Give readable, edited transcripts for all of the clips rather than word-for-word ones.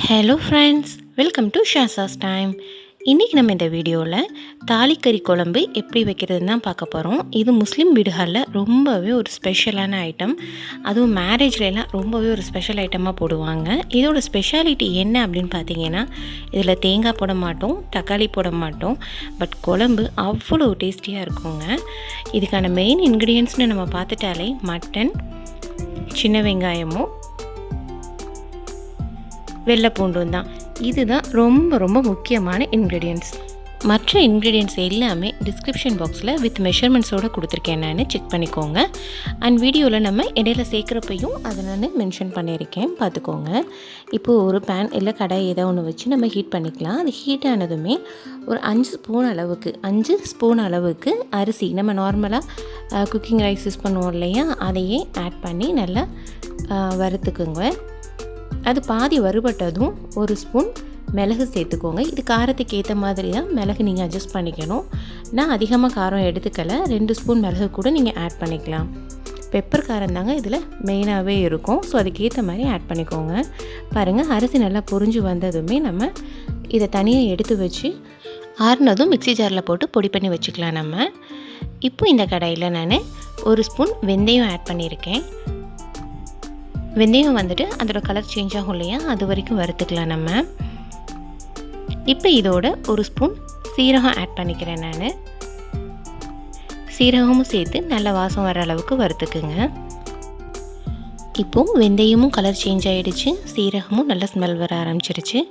Hello friends, welcome to ஷாசாஸ் time. இன்றைக்கி நம்ம இந்த வீடியோவில் தாலி கறி குழம்பு எப்படி வைக்கிறதுன்னு தான் பார்க்க போகிறோம். இது முஸ்லீம் வீடுகளில் ரொம்பவே ஒரு ஸ்பெஷலான ஐட்டம். அதுவும் மேரேஜ்லாம் ரொம்பவே ஒரு ஸ்பெஷல் ஐட்டமாக போடுவாங்க. இதோட ஸ்பெஷாலிட்டி என்ன அப்படின்னு பார்த்தீங்கன்னா, இதில் தேங்காய் போட மாட்டோம், தக்காளி போட மாட்டோம். பட் குழம்பு அவ்வளோ டேஸ்டியாக இருக்குங்க. இதுக்கான மெயின் இன்க்ரீடியன்ட்ஸ்னு நம்ம பார்த்துட்டாலே மட்டன், சின்ன வெங்காயமும் வெள்ளை பூண்டும் தான். இதுதான் ரொம்ப ரொம்ப முக்கியமான இன்க்ரீடியன்ட்ஸ். மற்ற இன்க்ரீடியன்ட்ஸ் எல்லாமே டிஸ்கிரிப்ஷன் பாக்ஸில் வித் மெஷர்மெண்ட்ஸோடு கொடுத்துருக்கேன், நான் செக் பண்ணிக்கோங்க. அண்ட் வீடியோவில் நம்ம இடையில சேர்க்குறப்பையும் அதை நான் மென்ஷன் பண்ணியிருக்கேன், பார்த்துக்கோங்க. இப்போது ஒரு பேன் இல்லை கடாய் ஏதோ ஒன்று வச்சு நம்ம ஹீட் பண்ணிக்கலாம். அது ஹீட் ஆனதுமே ஒரு 5 ஸ்பூன் அளவுக்கு அரிசி, நம்ம நார்மலாக குக்கிங் ரைஸ் யூஸ் பண்ணுவோம் இல்லையா, அதையே ஆட் பண்ணி நல்லா வறுத்துக்குங்க. அது பாதி வறுபட்டதும் ஒரு ஸ்பூன் மிளகு சேர்த்துக்கோங்க. இது காரத்துக்கு ஏற்ற மாதிரி தான் மிளகு நீங்கள் அட்ஜஸ்ட் பண்ணிக்கணும். நான் அதிகமாக காரம் எடுத்துக்கலை, 2 ஸ்பூன் மிளகு கூட நீங்கள் ஆட் பண்ணிக்கலாம். பெப்பர் காரம் தாங்க இதில் மெயினாகவே இருக்கும். ஸோ அதுக்கேற்ற மாதிரி ஆட் பண்ணிக்கோங்க. பாருங்கள், அரிசி நல்லா பொரிஞ்சு வந்ததுமே நம்ம இதை தனியாக எடுத்து வச்சு ஆறுனதும் மிக்ஸி ஜாரில் போட்டு பொடி பண்ணி வச்சுக்கலாம் நம்ம. இப்போ இந்த கடாயில் நான் ஒரு ஸ்பூன் வெந்தயம் ஆட் பண்ணியிருக்கேன். வெந்தயம் வந்துட்டு அதோட கலர் சேஞ்ச் ஆகும் இல்லையா, அது வரைக்கும் வறுத்துக்கலாம் நம்ம. இப்போ இதோட ஒரு ஸ்பூன் சீரகம் ஆட் பண்ணிக்கிறேன் நான். சீரகமும் சேர்த்து நல்ல வாசம் வர அளவுக்கு வறுத்துக்குங்க. இப்போது வெந்தயமும் கலர் சேஞ்ச் ஆகிடுச்சு, சீரகமும் நல்ல ஸ்மெல் வர ஆரம்பிச்சிருச்சு.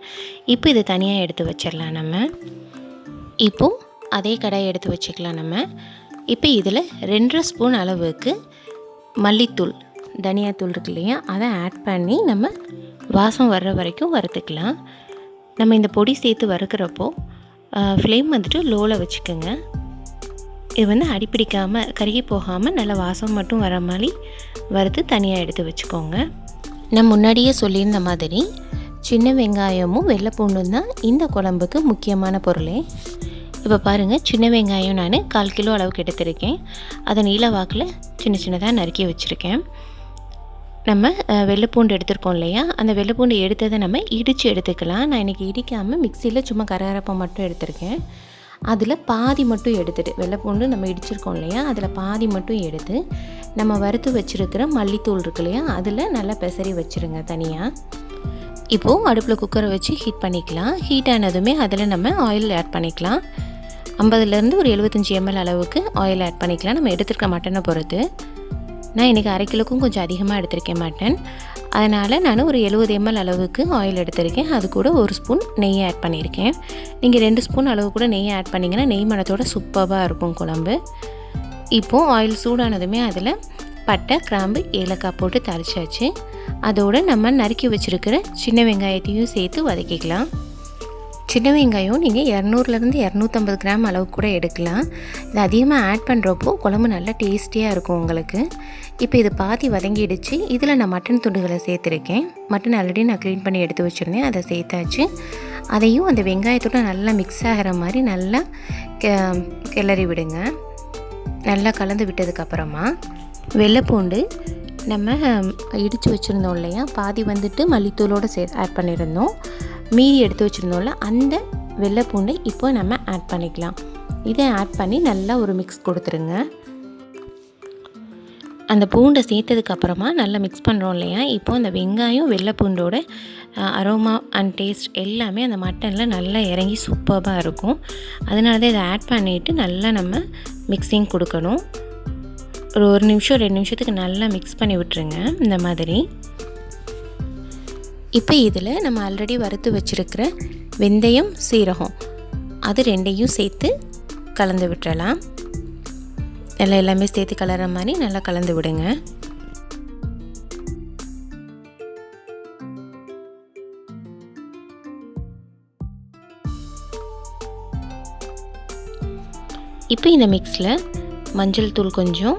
இப்போ இதை தனியாக எடுத்து வச்சிடலாம் நம்ம. இப்போது அதே கடாயை எடுத்து வச்சுக்கலாம் நம்ம. இப்போ இதில் 2.5 ஸ்பூன் அளவுக்கு மல்லித்தூள், தனியாத்தூள் இருக்கு இல்லையா, அதை ஆட் பண்ணி நம்ம வாசம் வர்ற வரைக்கும் வறுத்துக்கலாம். நம்ம இந்த பொடி சேர்த்து வறுக்கிறப்போ ஃப்ளேம் வந்துட்டு லோவில் வச்சுக்கோங்க. இது வந்து அடிப்பிடிக்காமல் கருகி போகாமல் நல்ல வாசம் மட்டும் வர மாதிரி வறுத்து தனியாக எடுத்து வச்சுக்கோங்க. நான் முன்னாடியே சொல்லியிருந்த மாதிரி சின்ன வெங்காயமும் வெள்ளை பூண்டும் தான் இந்த குழம்புக்கு முக்கியமான பொருளே. இப்போ பாருங்கள், சின்ன வெங்காயம் நான் 1/4 கிலோ அளவுக்கு எடுத்திருக்கேன். அதை நீல வாக்கில் சின்ன சின்னதாக நறுக்கி வச்சுருக்கேன். நம்ம வெள்ளைப்பூண்டு எடுத்துருக்கோம் இல்லையா, அந்த வெள்ளைப்பூண்டு எடுத்ததை நம்ம இடித்து எடுத்துக்கலாம். நான் இன்றைக்கி இடிக்காமல் மிக்சியில் சும்மா கரகரப்பை மட்டும் எடுத்திருக்கேன். அதில் பாதி மட்டும் எடுத்துட்டு, வெள்ளைப்பூண்டு நம்ம இடிச்சிருக்கோம் இல்லையா, அதில் பாதி மட்டும் எடுத்து நம்ம வறுத்து வச்சுருக்கிற மல்லித்தூள் இருக்கு இல்லையா, அதில் நல்லா பெசரி வச்சுருங்க தனியாக. இப்போது அடுப்பில் குக்கரை வச்சு ஹீட் பண்ணிக்கலாம். ஹீட் ஆனதுமே அதில் நம்ம ஆயில் ஆட் பண்ணிக்கலாம். 50லேருந்து ஒரு 75 ml அளவுக்கு ஆயில் ஆட் பண்ணிக்கலாம், நம்ம எடுத்துருக்க மட்டனை பொறுத்து. நான் இன்றைக்கி 1/2 கிலோக்கும் கொஞ்சம் அதிகமாக எடுத்திருக்கேன் மட்டன். அதனால் நான் ஒரு 70 ml அளவுக்கு ஆயில் எடுத்திருக்கேன். அது கூட ஒரு ஸ்பூன் நெய் ஆட் பண்ணியிருக்கேன். நீங்கள் 2 ஸ்பூன் அளவு கூட நெய் ஆட் பண்ணிங்கன்னா நெய் மணத்தோட சூப்பராக இருக்கும் குழம்பு. இப்போது ஆயில் சூடானதுமே அதில் பட்டை, கிராம்பு, ஏலக்காய் போட்டு தாளிச்சாச்சு. அதோடு நம்ம நறுக்கி வச்சுருக்கிற சின்ன வெங்காயத்தையும் சேர்த்து வதக்கிக்கலாம். சின்ன வெங்காயம் நீங்கள் 200லேருந்து 250 கிராம் அளவு கூட எடுக்கலாம். இது அதிகமாக ஆட் பண்ணுறப்போ குழம்பு நல்லா டேஸ்டியாக இருக்கும் உங்களுக்கு. இப்போ இது பாதி வதங்கிடுச்சு. இதில் நான் மட்டன் துண்டுகளை சேர்த்துருக்கேன். மட்டன் ஆல்ரெடி நான் க்ளீன் பண்ணி எடுத்து வச்சுருந்தேன், அதை சேர்த்தாச்சு. அதையும் அந்த வெங்காயத்தோடு நல்லா மிக்ஸ் ஆகிற மாதிரி நல்லா கிளறி விடுங்க. நல்லா கலந்து விட்டதுக்கப்புறமா வெள்ளைப்பூண்டு நம்ம இடித்து வச்சுருந்தோம் இல்லையா, பாதி வந்துட்டு மல்லித்தூளோடு ஆட் பண்ணியிருந்தோம். மீதி எடுத்து வச்சுருந்தோம்ல, அந்த வெள்ளை பூண்டை இப்போ நம்ம ஆட் பண்ணிக்கலாம். இதை ஆட் பண்ணி நல்லா ஒரு மிக்ஸ் கொடுத்துருங்க. அந்த பூண்டை சேர்த்ததுக்கப்புறமா நல்லா மிக்ஸ் பண்ணுறோம் இல்லையா, இப்போ அந்த வெங்காயம் வெள்ளை பூண்டோட அரோமா அண்ட் டேஸ்ட் எல்லாமே அந்த மட்டனில் நல்லா இறங்கி சூப்பராக இருக்கும். அதனால தான் இதை ஆட் பண்ணிவிட்டு நல்லா நம்ம மிக்ஸிங் கொடுக்கணும். ஒரு 1 நிமிஷம் 2 நிமிஷத்துக்கு நல்லா மிக்ஸ் பண்ணி விட்டுருங்க இந்த மாதிரி. இப்போ இதில் நம்ம ஆல்ரெடி வறுத்து வச்சுருக்கிற வெந்தயம், சீரகம் அது 2ஐயும் சேர்த்து கலந்து விட்டுறலாம். நல்லா எல்லாமே சேர்த்து கலர மாதிரி நல்லா கலந்து விடுங்க. இப்போ இந்த மிக்ஸில் மஞ்சள் தூள் கொஞ்சம்,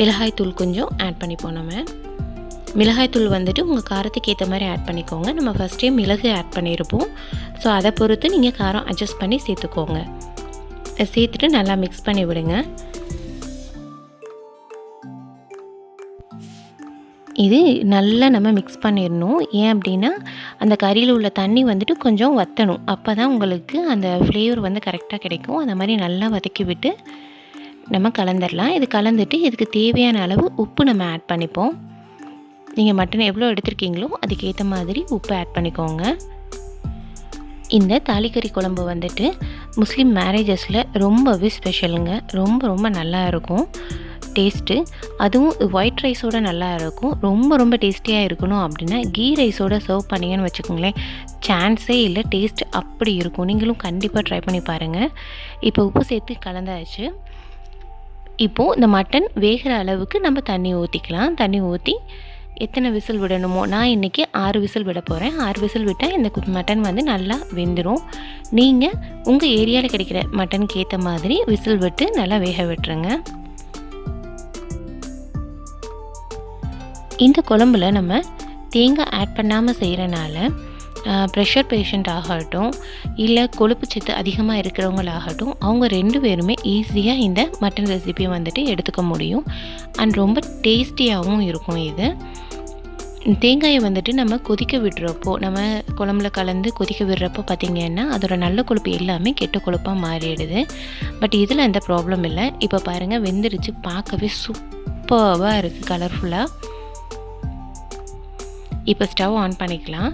மிளகாய் தூள் கொஞ்சம் ஆட் பண்ணிப்போம் நம்ம. மிளகாய்த்தூள் வந்துட்டு உங்கள் காரத்துக்கு ஏற்ற மாதிரி ஆட் பண்ணிக்கோங்க. நம்ம ஃபஸ்ட்டே மிளகு ஆட் பண்ணியிருப்போம். ஸோ அதை பொறுத்து நீங்கள் காரம் அட்ஜஸ்ட் பண்ணி சேர்த்துக்கோங்க. சேர்த்துட்டு நல்லா மிக்ஸ் பண்ணி விடுங்க. இது நல்லா நம்ம மிக்ஸ் பண்ணிடணும். ஏன் அப்படின்னா அந்த கறியில் உள்ள தண்ணி வந்துட்டு கொஞ்சம் வற்றணும். அப்போ தான் உங்களுக்கு அந்த ஃப்ளேவர் வந்து கரெக்டாக கிடைக்கும். அந்த மாதிரி நல்லா வதக்கி விட்டு நம்ம கலந்துடலாம். இது கலந்துட்டு இதுக்கு தேவையான அளவு உப்பு நம்ம ஆட் பண்ணிப்போம். நீங்கள் மட்டன் எவ்வளோ எடுத்துருக்கீங்களோ அதுக்கேற்ற மாதிரி உப்பு ஆட் பண்ணிக்கோங்க. இந்த தாலி கறி குழம்பு வந்துட்டு முஸ்லீம் மேரேஜஸில் ரொம்பவே ஸ்பெஷலுங்க. ரொம்ப ரொம்ப நல்லா இருக்கும் டேஸ்ட்டு. அதுவும் ஒயிட் ரைஸோடு நல்லா இருக்கும். ரொம்ப ரொம்ப டேஸ்டியாக இருக்கணும் அப்படின்னா கீ ரைஸோடு சர்வ் பண்ணிங்கன்னு வச்சுக்கோங்களேன், சான்ஸே இல்லை. டேஸ்ட் அப்படி இருக்கும். நீங்களும் கண்டிப்பாக ட்ரை பண்ணி பாருங்கள். இப்போ உப்பு சேர்த்து கலந்தாச்சு. இப்போது இந்த மட்டன் வேகிற அளவுக்கு நம்ம தண்ணி ஊற்றிக்கலாம். தண்ணி ஊற்றி எத்தனை விசில் விடணுமோ, நான் இன்றைக்கி 6 விசில் விட போகிறேன். 6 விசில் விட்டால் இந்த மட்டன் வந்து நல்லா வெந்துடும். நீங்கள் உங்கள் ஏரியாவில் கிடைக்கிற மட்டனுக்கு ஏற்ற மாதிரி விசில் விட்டு நல்லா வேக விட்டுருங்க. இந்த குழம்புல நம்ம தேங்காய் ஆட் பண்ணாமல் செய்கிறனால ப்ரெஷர் பேஷண்ட் ஆகட்டும், இல்லை கொழுப்பு சத்து அதிகமாக இருக்கிறவங்களாகட்டும், அவங்க 2 பேருமே ஈஸியாக இந்த மட்டன் ரெசிபியை வந்துட்டு எடுத்துக்க முடியும். அண்ட் ரொம்ப டேஸ்டியாகவும் இருக்கும். இது தேங்காயை வந்துட்டு நம்ம கொதிக்க விடுறப்போ, நம்ம குழம்புல கலந்து கொதிக்க விடுறப்போ பார்த்திங்கன்னா அதோட நல்ல கொழுப்பு எல்லாமே கெட்ட கொழுப்பாக மாறிடுது. பட் இதில் எந்த ப்ராப்ளம் இல்லை. இப்போ பாருங்கள், வெந்துருச்சு. பார்க்கவே சூப்பராக இருக்குது, கலர்ஃபுல்லாக. இப்போ ஸ்டவ் ஆன் பண்ணிக்கலாம்.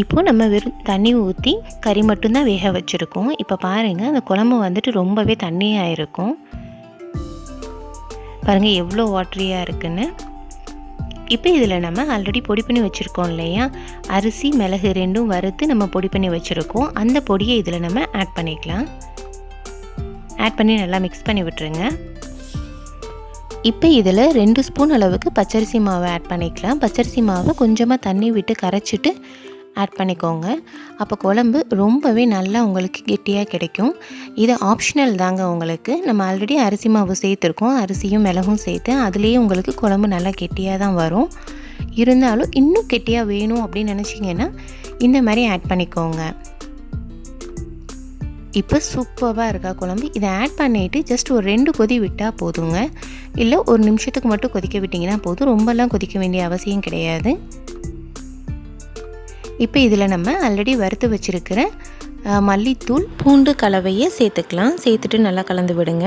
இப்போது நம்ம வெறும் தண்ணி ஊற்றி கறி மட்டும்தான் வேக வச்சுருக்கோம். இப்போ பாருங்கள், அந்த குழம்பு வந்துட்டு ரொம்பவே தண்ணியாக இருக்கும். பாருங்கள் எவ்வளோ வாட்டரியாக இருக்குன்னு. இப்போ இதில் நம்ம ஆல்ரெடி பொடி பண்ணி வச்சுருக்கோம் இல்லையா, அரிசி மிளகு 2ம் வறுத்து நம்ம பொடி பண்ணி வச்சுருக்கோம். அந்த பொடியை இதில் நம்ம ஆட் பண்ணிக்கலாம். ஆட் பண்ணி நல்லா மிக்ஸ் பண்ணி விட்டுருங்க. இப்போ இதில் 2 ஸ்பூன் அளவுக்கு பச்சரிசி மாவை ஆட் பண்ணிக்கலாம். பச்சரிசி மாவை கொஞ்சமாக தண்ணி விட்டு கரைச்சிட்டு ஆட் பண்ணிக்கோங்க. அப்போ குழம்பு ரொம்பவே நல்லா உங்களுக்கு கெட்டியாக கிடைக்கும். இது ஆப்ஷனல் தாங்க உங்களுக்கு. நம்ம ஆல்ரெடி அரிசி மாவு சேர்த்துருக்கோம், அரிசியும் மிளகும் சேர்த்து. அதுலேயே உங்களுக்கு குழம்பு நல்லா கெட்டியாக தான் வரும். இருந்தாலும் இன்னும் கெட்டியாக வேணும் அப்படின்னு நினச்சிங்கன்னா இந்த மாதிரி ஆட் பண்ணிக்கோங்க. இப்போ சூப்பராக இருக்கா குழம்பு. இதை ஆட் பண்ணிவிட்டு ஜஸ்ட் ஒரு 2 கொதி விட்டால் போதுங்க. இல்லை 1 நிமிஷத்துக்கு மட்டும் கொதிக்க விட்டிங்கன்னா போதும். ரொம்பலாம் கொதிக்க வேண்டிய அவசியம் கிடையாது. இப்போ இதில் நம்ம ஆல்ரெடி வறுத்து வச்சுருக்கிற மல்லித்தூள், பூண்டு கலவையை சேர்த்துக்கலாம். சேர்த்துட்டு நல்லா கலந்து விடுங்க.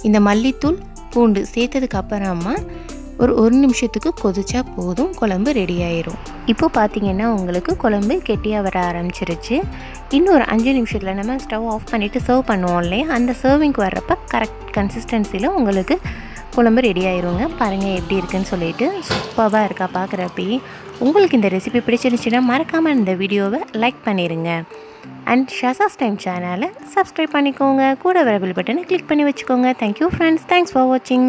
இந்த மல்லித்தூள் பூண்டு சேர்த்ததுக்கு அப்புறமா ஒரு 1 நிமிஷத்துக்கு கொதிச்சா போதும், குழம்பு ரெடி ஆயிரும். இப்போ பார்த்திங்கன்னா உங்களுக்கு குழம்பு கெட்டியாக வர ஆரம்பிச்சிருச்சு. இன்னும் ஒரு 5 நிமிஷத்தில் நம்ம ஸ்டவ் ஆஃப் பண்ணிவிட்டு சர்வ் பண்ணுவோம் இல்லையா, அந்த சர்விங்க்கு வர்றப்போ கரெக்ட் கன்சிஸ்டன்சியில் உங்களுக்கு குழம்பு ரெடி ஆயிருங்க. பாருங்கள் எப்படி இருக்குன்னு சொல்லிட்டு. சூப்பராக இருக்கா பார்க்குறப்பே. உங்களுக்கு இந்த ரெசிபி பிடிச்சிருந்துச்சுன்னா மறக்காமல் இந்த வீடியோவை லைக் பண்ணிடுங்க. அண்ட் ஷாசாஸ் டைம் சேனலை சப்ஸ்கிரைப் பண்ணிக்கோங்க. கூட வர பெல் பட்டனை கிளிக் பண்ணி வச்சுக்கோங்க. Thank you friends. தேங்க்ஸ் ஃபார் வாட்சிங்.